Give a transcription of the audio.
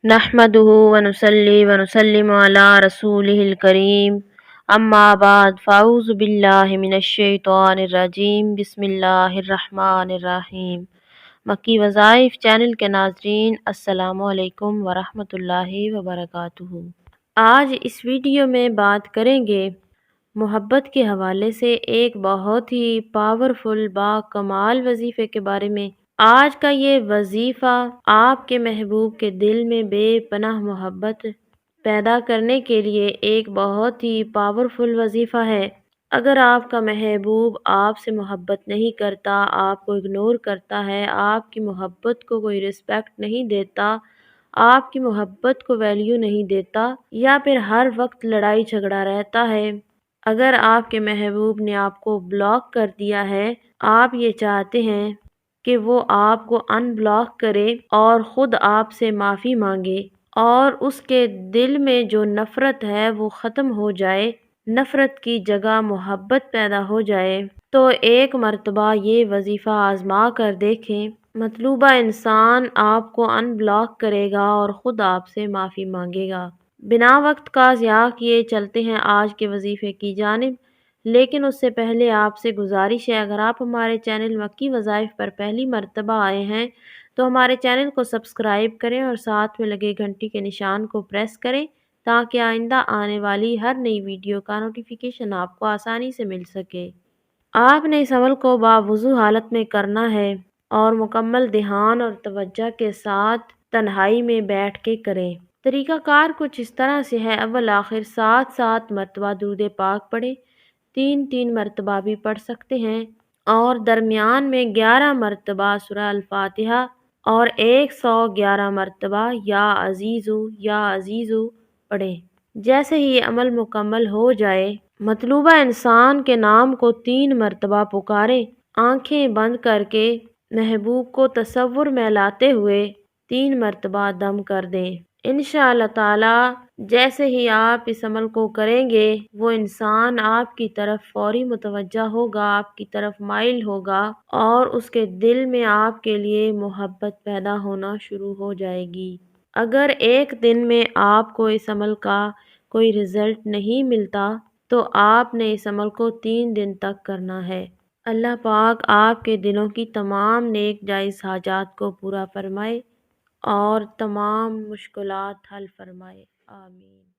نحمده ونصلي ونسلم على رسوله الكريم اما بعد فاعوذ باللہ من الشیطان الرجیم بسم اللہ الرحمن الرحیم۔ مکی وظائف چینل کے ناظرین السلام علیکم ورحمۃ اللہ وبرکاتہ۔ آج اس ویڈیو میں بات کریں گے محبت کے حوالے سے ایک بہت ہی پاورفل با کمال وظیفے کے بارے میں۔ آج کا یہ وظیفہ آپ کے محبوب کے دل میں بے پناہ محبت پیدا کرنے کے لیے ایک بہت ہی پاورفل وظیفہ ہے۔ اگر آپ کا محبوب آپ سے محبت نہیں کرتا، آپ کو اگنور کرتا ہے، آپ کی محبت کو کوئی رسپیکٹ نہیں دیتا، آپ کی محبت کو ویلیو نہیں دیتا، یا پھر ہر وقت لڑائی جھگڑا رہتا ہے، اگر آپ کے محبوب نے آپ کو بلاک کر دیا ہے، آپ یہ چاہتے ہیں کہ وہ آپ کو ان بلاک کرے اور خود آپ سے معافی مانگے اور اس کے دل میں جو نفرت ہے وہ ختم ہو جائے، نفرت کی جگہ محبت پیدا ہو جائے، تو ایک مرتبہ یہ وظیفہ آزما کر دیکھیں۔ مطلوبہ انسان آپ کو ان بلاک کرے گا اور خود آپ سے معافی مانگے گا۔ بنا وقت کا ضیاع کیے چلتے ہیں آج کے وظیفے کی جانب، لیکن اس سے پہلے آپ سے گزارش ہے، اگر آپ ہمارے چینل مکی وظائف پر پہلی مرتبہ آئے ہیں تو ہمارے چینل کو سبسکرائب کریں اور ساتھ میں لگے گھنٹی کے نشان کو پریس کریں تاکہ آئندہ آنے والی ہر نئی ویڈیو کا نوٹیفیکیشن آپ کو آسانی سے مل سکے۔ آپ نے اس عمل کو باوضو حالت میں کرنا ہے اور مکمل دھیان اور توجہ کے ساتھ تنہائی میں بیٹھ کے کریں۔ طریقہ کار کچھ اس طرح سے ہے، اول آخر 7 مرتبہ درود پاک پڑھیں، 3 مرتبہ بھی پڑھ سکتے ہیں، اور درمیان میں 11 مرتبہ سورہ الفاتحہ اور 111 مرتبہ یا عزیزو پڑھیں۔ جیسے ہی عمل مکمل ہو جائے، مطلوبہ انسان کے نام کو 3 مرتبہ پکاریں، آنکھیں بند کر کے محبوب کو تصور میں لاتے ہوئے 3 مرتبہ دم کر دیں۔ انشاءاللہ تعالی جیسے ہی آپ اس عمل کو کریں گے، وہ انسان آپ کی طرف فوری متوجہ ہوگا، آپ کی طرف مائل ہوگا اور اس کے دل میں آپ کے لیے محبت پیدا ہونا شروع ہو جائے گی۔ اگر ایک دن میں آپ کو اس عمل کا کوئی رزلٹ نہیں ملتا تو آپ نے اس عمل کو 3 دن تک کرنا ہے۔ اللہ پاک آپ کے دلوں کی تمام نیک جائز حاجات کو پورا فرمائے اور تمام مشکلات حل فرمائے، آمین۔